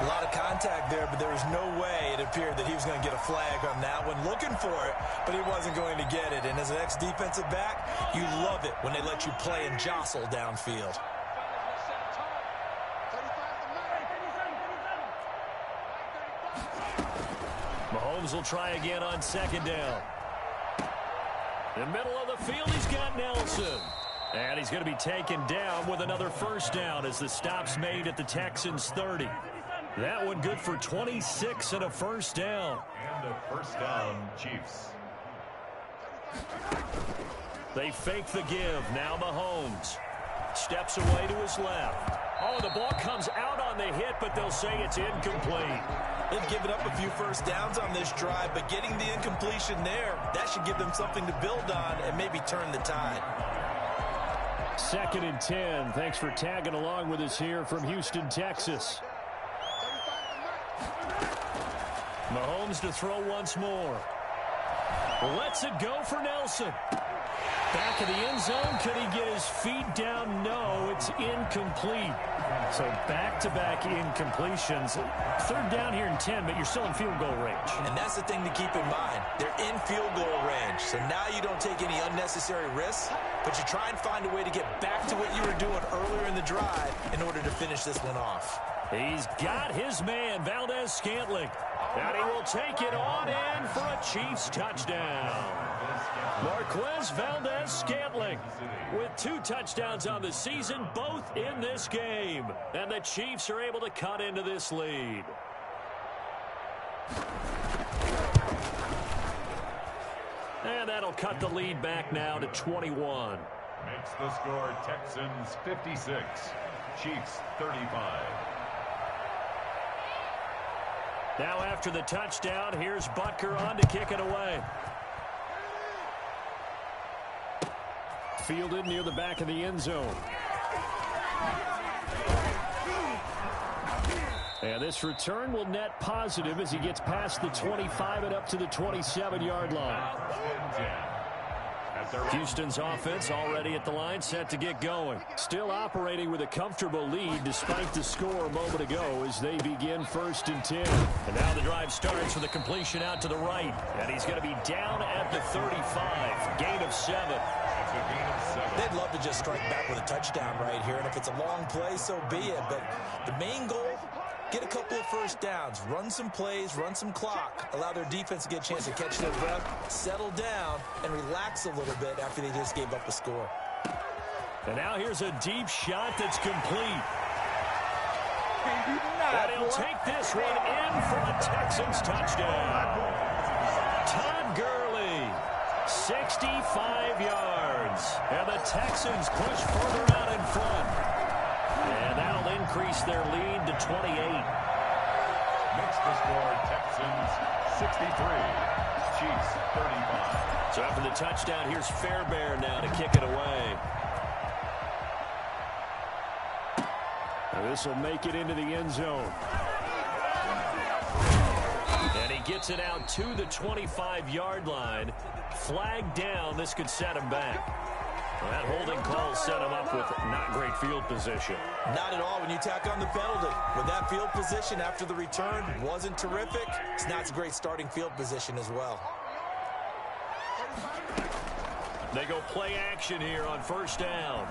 A lot of contact there, but there was no way it appeared that he was going to get a flag on that one. Looking for it, but he wasn't going to get it. And as an ex-defensive back, you love it when they let you play and jostle downfield.
Mahomes will try again on 2nd down. In the middle of the field, he's got Nelson. And he's going to be taken down with another 1st down as the stop's made at the Texans' 30. That one good for 26 and a 1st down.
And a 1st down, Chiefs.
They fake the give. Now Mahomes steps away to his left. Oh, the ball comes out on the hit, but they'll say it's incomplete.
They've given up a few 1st downs on this drive, but getting the incompletion there, that should give them something to build on and maybe turn the tide.
2nd and 10. Thanks for tagging along with us here from Houston, Texas.
Mahomes to throw once more. Lets it go for Nelson. Back of the end zone. Could he get his feet down? No, it's incomplete. So back-to-back incompletions. 3rd down here and 10, but you're still in field goal range.
And that's the thing to keep in mind. They're in field goal range. So now you don't take any unnecessary risks, but you try and find a way to get back to what you were doing earlier in the drive in order to finish this one off.
He's got his man, Valdez-Scantling. And he will take it on in for a Chiefs touchdown. Marquez Valdez-Scantling with 2 touchdowns on the season, both in this game. And the Chiefs are able to cut into this lead. And that'll cut the lead back now to 21.
Makes the score Texans 56, Chiefs 35.
Now after the touchdown, here's Butker on to kick it away.
Fielded near the back of the end zone. And this return will net positive as he gets past the 25 and up to the 27-yard line. Houston's offense already at the line, set to get going. Still operating with a comfortable lead despite the score a moment ago as they begin 1st and 10.
And now the drive starts with a completion out to the right. And he's going to be down at the 35. Gain of 7.
They'd love to just strike back with a touchdown right here. And if it's a long play, so be it. But the main goal, get a couple of first downs, run some plays, run some clock, allow their defense to get a chance to catch their breath, settle down, and relax a little bit after they just gave up a score.
And now here's a deep shot that's complete.
And
he'll take this one in for a Texans touchdown. Todd Gurley, 65 yards. And the Texans push further out in front. And that'll increase their lead to 28.
Makes the score Texans 63, Chiefs 35.
So after the touchdown, here's Fairbairn now to kick it away.
This will make it into the end zone.
And he gets it out to the 25-yard line. Flag down. This could set him back. That holding call set him up with not great field position.
Not at all when you tack on the penalty. With that field position after the return wasn't terrific, it's not a great starting field position as well.
They go play action here on 1st down.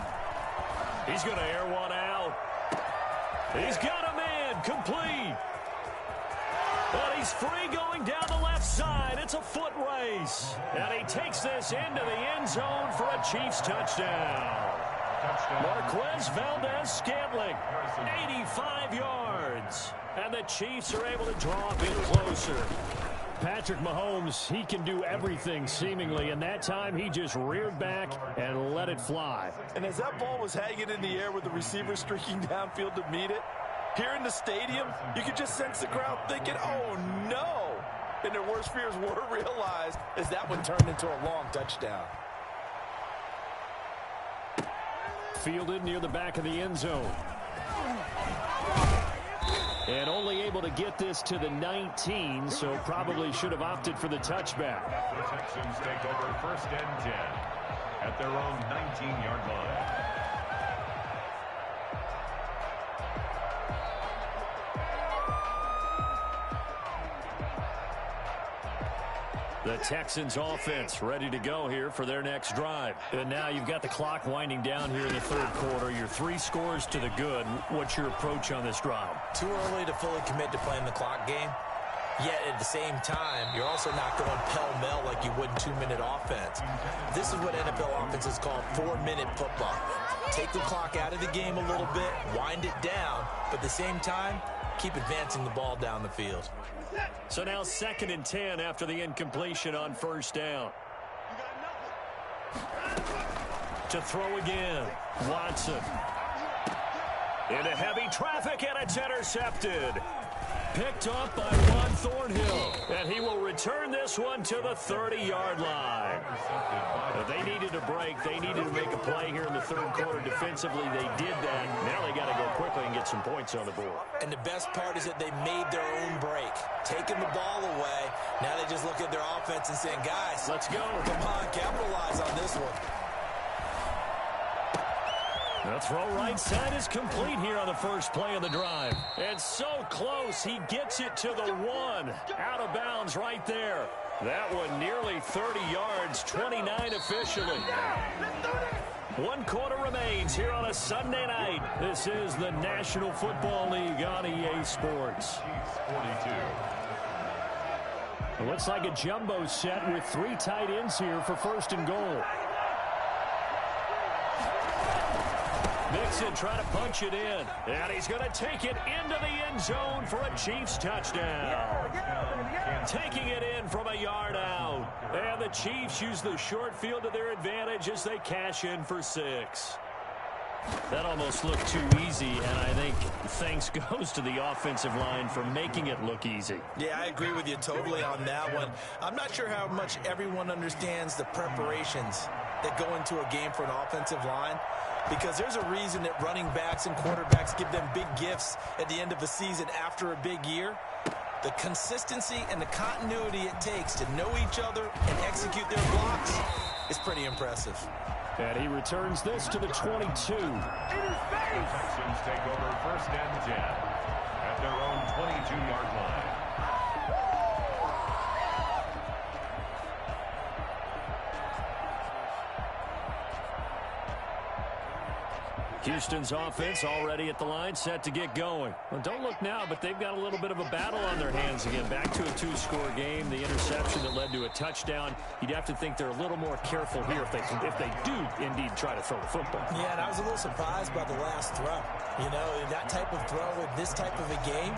He's going to air one out. He's got a man complete. But he's free going down the left side. It's a foot race. And he takes this into the end zone for a Chiefs touchdown. Marquez Valdez-Scantling, 85 yards. And the Chiefs are able to draw a bit closer.
Patrick Mahomes, he can do everything seemingly, and that time he just reared back and let it fly.
And as that ball was hanging in the air with the receiver streaking downfield to meet it, here in the stadium, you could just sense the crowd thinking, oh no! And their worst fears were realized as that one turned into a long touchdown.
Fielded near the back of the end zone. And only able to get this to the 19, so probably should have opted for the touchback.
The Texans take over 1st and 10 at their own 19-yard line.
The Texans offense ready to go here for their next drive. And now you've got the clock winding down here in the 3rd quarter. You're 3 scores to the good. What's your approach on this drive?
Too early to fully commit to playing the clock game. Yet at the same time, you're also not going pell-mell like you would in 2-minute offense. This is what NFL offenses call 4-minute football. Take the clock out of the game a little bit, wind it down, but at the same time, keep advancing the ball down the field.
So now 2nd and 10 after the incompletion on 1st down. To throw again, Watson. Into heavy traffic, and it's intercepted. Picked off by Ron Thornhill. And he will return this one to the 30-yard line. They needed a break. They needed to make a play here in the 3rd quarter. Defensively, they did that. Now they got to go quickly and get some points on the board.
And the best part is that they made their own break. Taking the ball away. Now they just look at their offense and saying, guys,
let's go.
Come on, capitalize on this one.
The throw right side is complete here on the first play of the drive. And so close, he gets it to the 1. Out of bounds right there. That one nearly 30 yards, 29 officially. 1 quarter remains here on a Sunday night. This is the National Football League on EA Sports.
42.
It looks like a jumbo set with 3 tight ends here for 1st and goal.
Mixon trying to punch it in. And he's going to take it into the end zone for a Chiefs touchdown. Taking it in from a yard out. And the Chiefs use the short field to their advantage as they cash in for 6. That almost looked too easy, and I think thanks goes to the offensive line for making it look easy.
Yeah, I agree with you totally on that one. I'm not sure how much everyone understands the preparations that go into a game for an offensive line. because there's a reason that running backs and quarterbacks give them big gifts at the end of the season after a big year. The consistency and the continuity it takes to know each other and execute their blocks is pretty impressive.
And he returns this to the 22.
The Texans take over first and 10 at their own 22-yard line.
Houston's offense already at the line, set to get going. Well, don't look now, but they've got a little bit of a battle on their hands again. Back to a two-score game. The interception that led to a touchdown. You'd have to think they're a little more careful here if they do indeed try to throw the football.
Yeah, and I was a little surprised by the last throw. You know, that type of throw in this type of a game,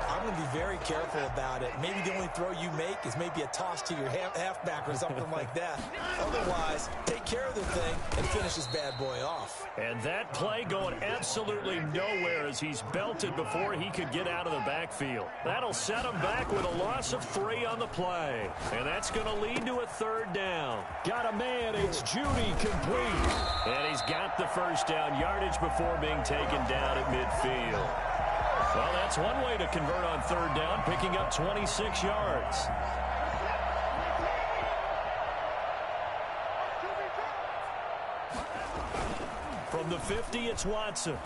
I'm going to be very careful about it. Maybe the only throw you make is maybe a toss to your halfback or something like that. Otherwise, take care of the thing and finish this bad boy off.
And that play going absolutely nowhere as he's belted before he could get out of the backfield. That'll set him back with a loss of 3 on the play. And that's going to lead to a third down.
Got a man. It's Judy, complete.
And he's got the first down yardage before being taken down at midfield. Well, that's one way to convert on third down, picking up 26 yards. From the 50, it's Watson.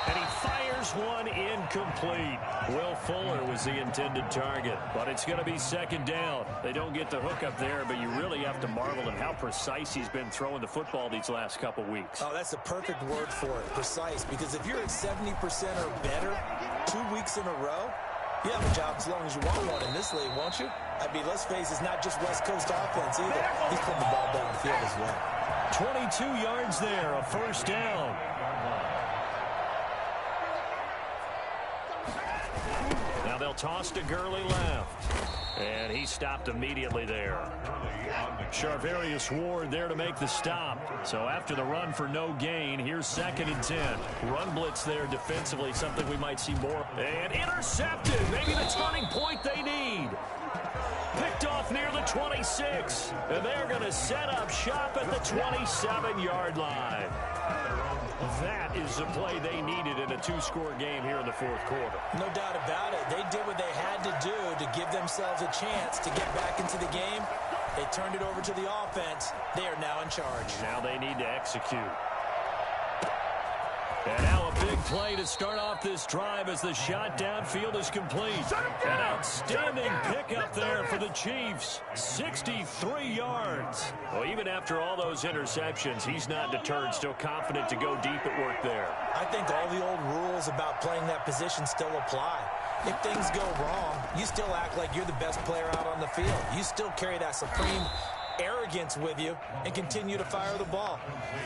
And he fires one incomplete. Will Fuller was the intended target, but it's going to be second down. They don't get the hook up there, but you really have to marvel at how precise he's been throwing the football these last couple weeks.
Oh, that's a perfect word for it, precise, because if you're at 70% or better 2 weeks in a row, you have a job as long as you want one in this league, won't you? I mean, let's face it, it's not just West Coast offense either. He's putting the ball downfield as well.
22 yards there, a first down. Now they'll toss to Gurley left. And he stopped immediately there. Charvarius Ward there to make the stop. So after the run for no gain, here's second and 10. Run blitz there defensively, something we might see more. And intercepted. Maybe the turning point they need. Picked off near the 26. And they're going to set up shop at the 27-yard line. That is the play they needed in a two-score game here in the fourth quarter.
No doubt about it. They did what they had to do to give themselves a chance to get back into the game. They turned it over to the offense. They are now in charge.
Now they need to execute. And now a big play to start off this drive as the shot downfield is complete. An outstanding pickup there for the Chiefs. 63 yards. Well, even after all those interceptions, he's not deterred, still confident to go deep at work there.
I think all the old rules about playing that position still apply. If things go wrong, you still act like you're the best player out on the field. You still carry that supreme arrogance with you and continue to fire the ball.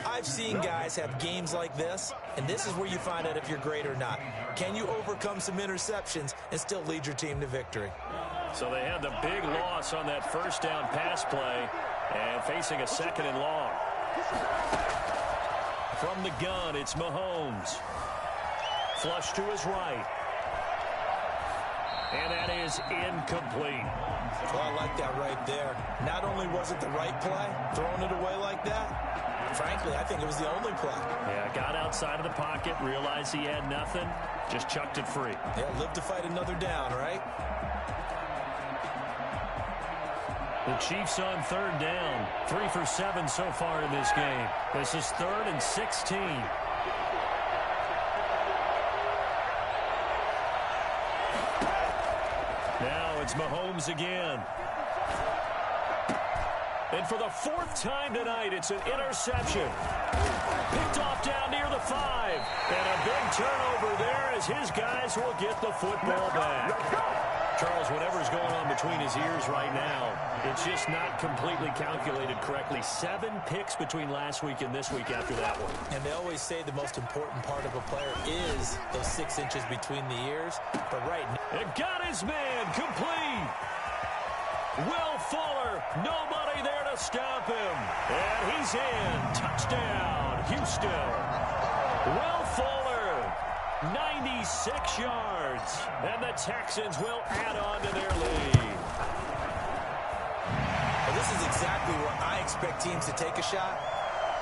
I've seen guys have games like this, and this is where you find out if you're great or not. Can you overcome some interceptions and still lead your team to victory?
So they had the big loss on that first down pass play and facing a second and long. From the gun, it's Mahomes. Flush to his right. And that is incomplete.
Well, I like that right there. Not only was it the right play, throwing it away like that, frankly, I think it was the only play.
Yeah, got outside of the pocket, realized he had nothing, just chucked it free.
Yeah, live to fight another down, right?
The Chiefs on third down. 3 for 7 so far in this game. This is 3rd and 16. Now it's Mahomes again. And for the 4th time tonight, it's an interception. Picked off down near the 5. And a big turnover there as his guys will get the football back. Charles, whatever's going on between his ears right now, it's just not completely calculated correctly. 7 picks between last week and this week after that one.
And they always say the most important part of a player is those 6 inches between the ears. But right now,
it got his man complete. Will Fuller, nobody there to stop him. And he's in. Touchdown, Houston. Will Fuller, 96 yards. And the Texans will add on to their lead.
Well, this is exactly where I expect teams to take a shot.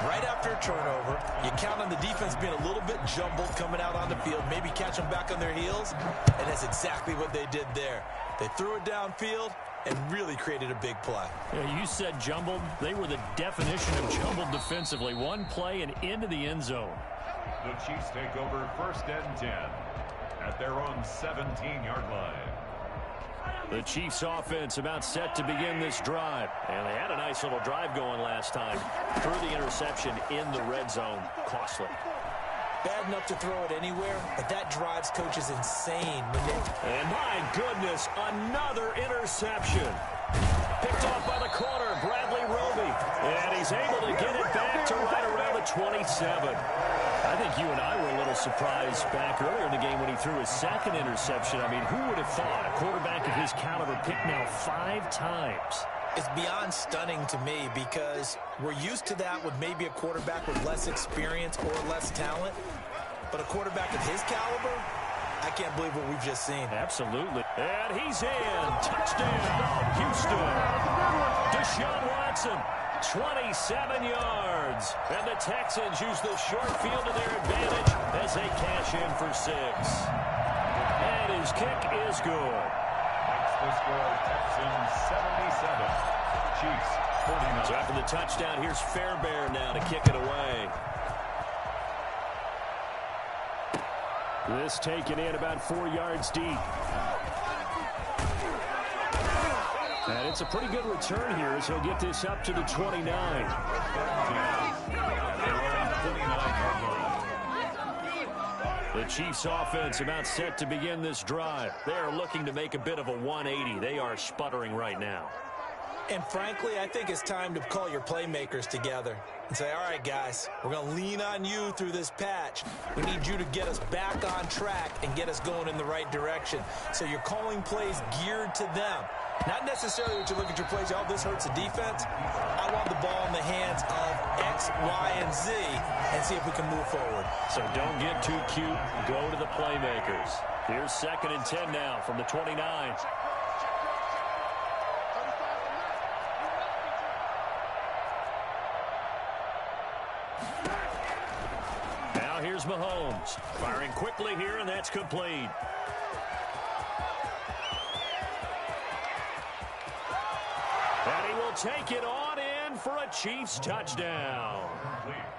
Right after a turnover, you count on the defense being a little bit jumbled coming out on the field, maybe catch them back on their heels, and that's exactly what they did there. They threw it downfield and really created a big play.
Yeah, you said jumbled. They were the definition of jumbled defensively. One play and into the end zone.
The Chiefs take over 1st and 10 at their own 17-yard line.
The Chiefs offense about set to begin this drive. And they had a nice little drive going last time. Threw the interception in the red zone. Costly.
Bad enough to throw it anywhere, but that drives coaches insane.
And my goodness, another interception. Picked off by the corner, Bradley Roby. And he's able to get it back to right around the 27. I think you and I were a little surprised back earlier in the game when he threw his second interception. I mean, who would have thought a quarterback of his caliber picked now 5 times?
It's beyond stunning to me because we're used to that with maybe a quarterback with less experience or less talent. But a quarterback of his caliber, I can't believe what we've just seen.
Absolutely. And he's in. Touchdown, Houston. Deshaun Watson, 27 yards. And the Texans use the short field to their advantage as they cash in for 6. And his kick is good.
Makes the score Texans 77. Chiefs 49.
So after the touchdown, here's Fairbairn now to kick it away.
This taken in about 4 yards deep. And it's a pretty good return here as he'll get this up to the 29. The Chiefs offense about set to begin this drive. They are looking to make a bit of a 180. They are sputtering right now.
And frankly, I think it's time to call your playmakers together and say, all right, guys, we're going to lean on you through this patch. We need you to get us back on track and get us going in the right direction. So you're calling plays geared to them. Not necessarily that you look at your plays, oh, this hurts the defense. I want the ball in the hands of X, Y, and Z and see if we can move forward.
So don't get too cute. Go to the playmakers. Here's 2nd and 10 now from the 29. Now here's Mahomes. Firing quickly here, and that's complete. And he will take it on in for a Chiefs touchdown.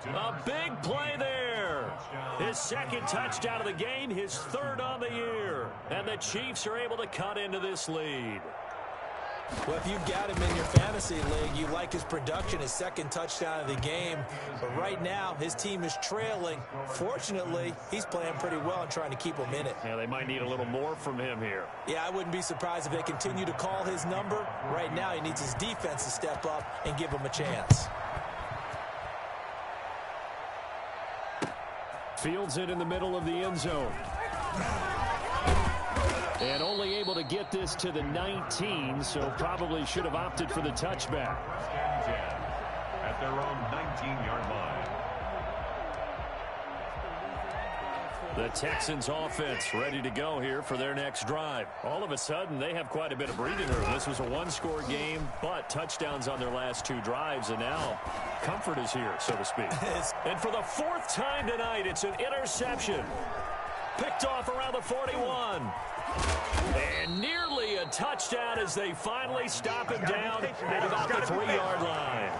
A big play there. His 2nd touchdown of the game, his 3rd on the year. And the Chiefs are able to cut into this lead.
Well, if you've got him in your fantasy league, you like his production, his 2nd touchdown of the game. But right now, his team is trailing. Fortunately, he's playing pretty well and trying to keep them in it.
Yeah, they might need a little more from him here.
Yeah, I wouldn't be surprised if they continue to call his number. Right now, he needs his defense to step up and give him a chance.
Fields it in the middle of the end zone. And only able to get this to the 19, so probably should have opted for the touchback.
At their own 19-yard line.
The Texans offense ready to go here for their next drive. All of a sudden, they have quite a bit of breathing room. This was a one-score game, but touchdowns on their last 2 drives, and now comfort is here, so to speak. And for the 4th time tonight, it's an interception. Picked off around the 41. And nearly a touchdown as they finally stop him down at about the 3-yard line.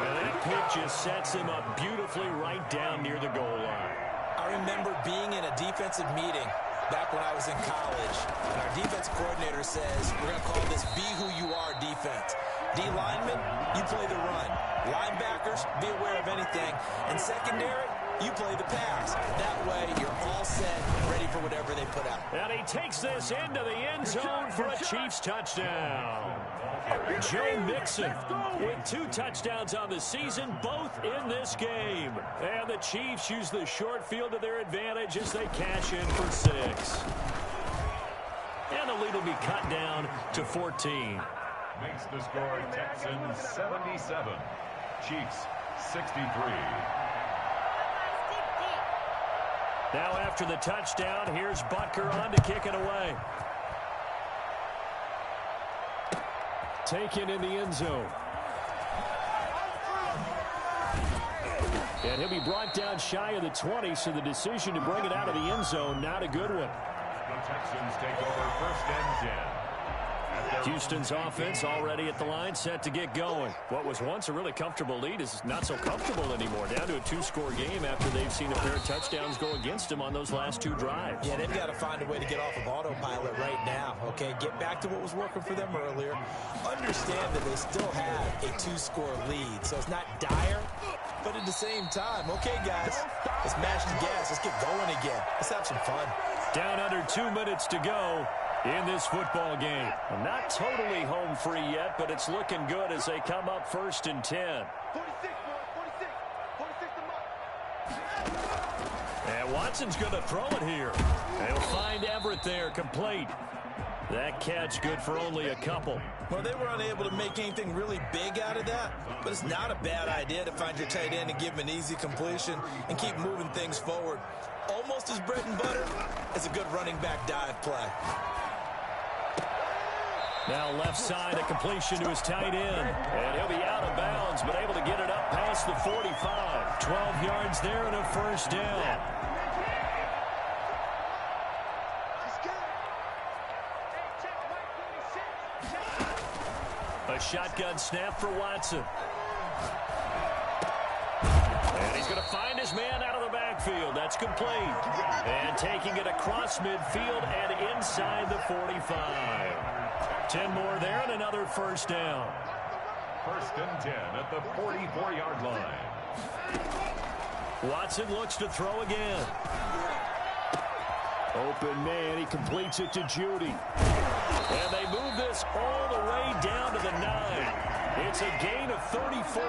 And that pick just sets him up beautifully right down near the goal line.
I remember being in a defensive meeting back when I was in college, and our defensive coordinator says, we're going to call this Be Who You Are defense. D linemen, you play the run. Linebackers, be aware of anything. And secondary, you play the pass. That way, you're all set, ready for whatever they put out.
And he takes this into the end zone for a Chiefs touchdown. Joe Mixon with 2 touchdowns on the season, both in this game. And the Chiefs use the short field to their advantage as they cash in for 6. And the lead will be cut down to 14.
Makes the score Texans 77. Chiefs 63.
Now after the touchdown, here's Butker on to kick it away.
Taken in the end zone. And he'll be brought down shy of the 20, so the decision to bring it out of the end zone, not a good one.
The Texans take over first and 10.
Houston's offense already at the line, set to get going. What was once a really comfortable lead is not so comfortable anymore. Down to a 2-score game after they've seen a pair of touchdowns go against them on those last 2 drives.
Yeah, they've got to find a way to get off of autopilot right now, okay? Get back to what was working for them earlier. Understand that they still have a 2-score lead, so it's not dire, but at the same time, okay, guys, let's mash the gas. Let's get going again. Let's have some fun.
Down under 2 minutes to go in this football game. Not totally home free yet, but it's looking good as they come up first and 10.
46, boy, 46 them up.
And Watson's going to throw it here. They'll find Everett there, complete. That catch good for only a couple.
Well, they were unable to make anything really big out of that, but it's not a bad idea to find your tight end and give him an easy completion and keep moving things forward. Almost as bread and butter as a good running back dive play.
Now left side, a completion to his tight end. And he'll be out of bounds, but able to get it up past the 45. 12 yards there and a first down. A shotgun snap for Watson. And he's going to find his man out of the backfield. That's complete. And taking it across midfield and inside the 45. 10 more there and another first down.
First and 10 at the 44-yard line.
Watson looks to throw again.
Open man, he completes it to Judy.
And they move this all the way down to the 9. It's a gain of 34.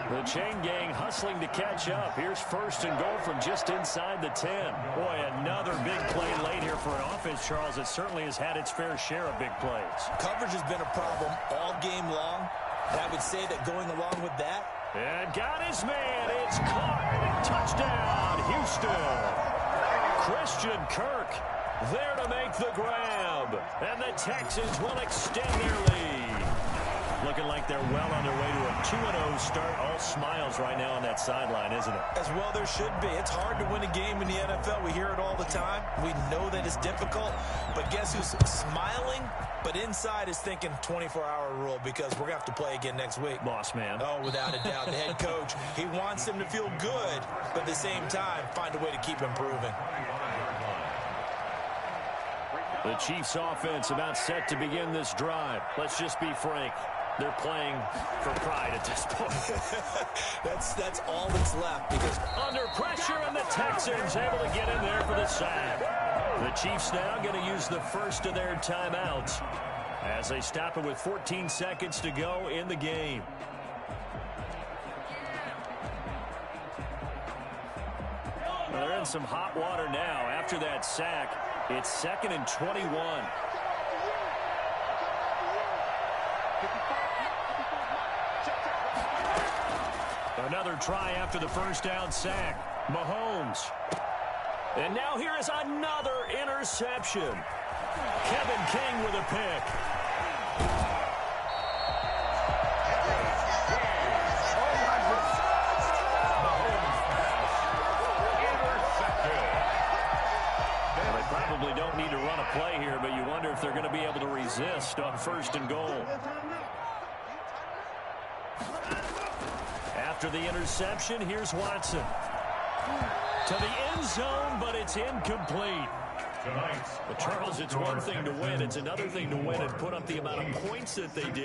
The chain gang hustling to catch up. Here's first and goal from just inside the 10. Boy, another big play late here for an offense, Charles, that certainly has had its fair share of big plays.
Coverage has been a problem all game long, and I would say that going along with that.
And got his man. It's caught. Touchdown, Houston. Christian Kirk there to make the grab. And the Texans will extend their lead. Looking like they're well on their way to a 2-0 start. All smiles right now on that sideline, isn't it?
As well there should be. It's hard to win a game in the NFL. We hear it all the time. We know that it's difficult. But guess who's smiling? But inside is thinking 24-hour rule because we're going to have to play again next week.
Boss man.
Oh, without a doubt. The head coach, he wants them to feel good, but at the same time, find a way to keep improving.
The Chiefs offense about set to begin this drive. Let's just be frank. They're playing for pride at this point.
That's all that's left because
under pressure, and the Texans able to get in there for the sack. The Chiefs now going to use the first of their timeouts as they stop it with 14 seconds to go in the game. Well, they're in some hot water now. After that sack, it's 2nd and 21. Another try after the first down sack. Mahomes. And now here is another interception. Kevin King with a pick. Well, they probably don't need to run a play here, but you wonder if they're going to be able to resist on 1st and goal. After the interception, here's Watson. To the end zone, but it's incomplete. But Charles, it's one thing to win. It's another thing to win and put up the amount of points that they did.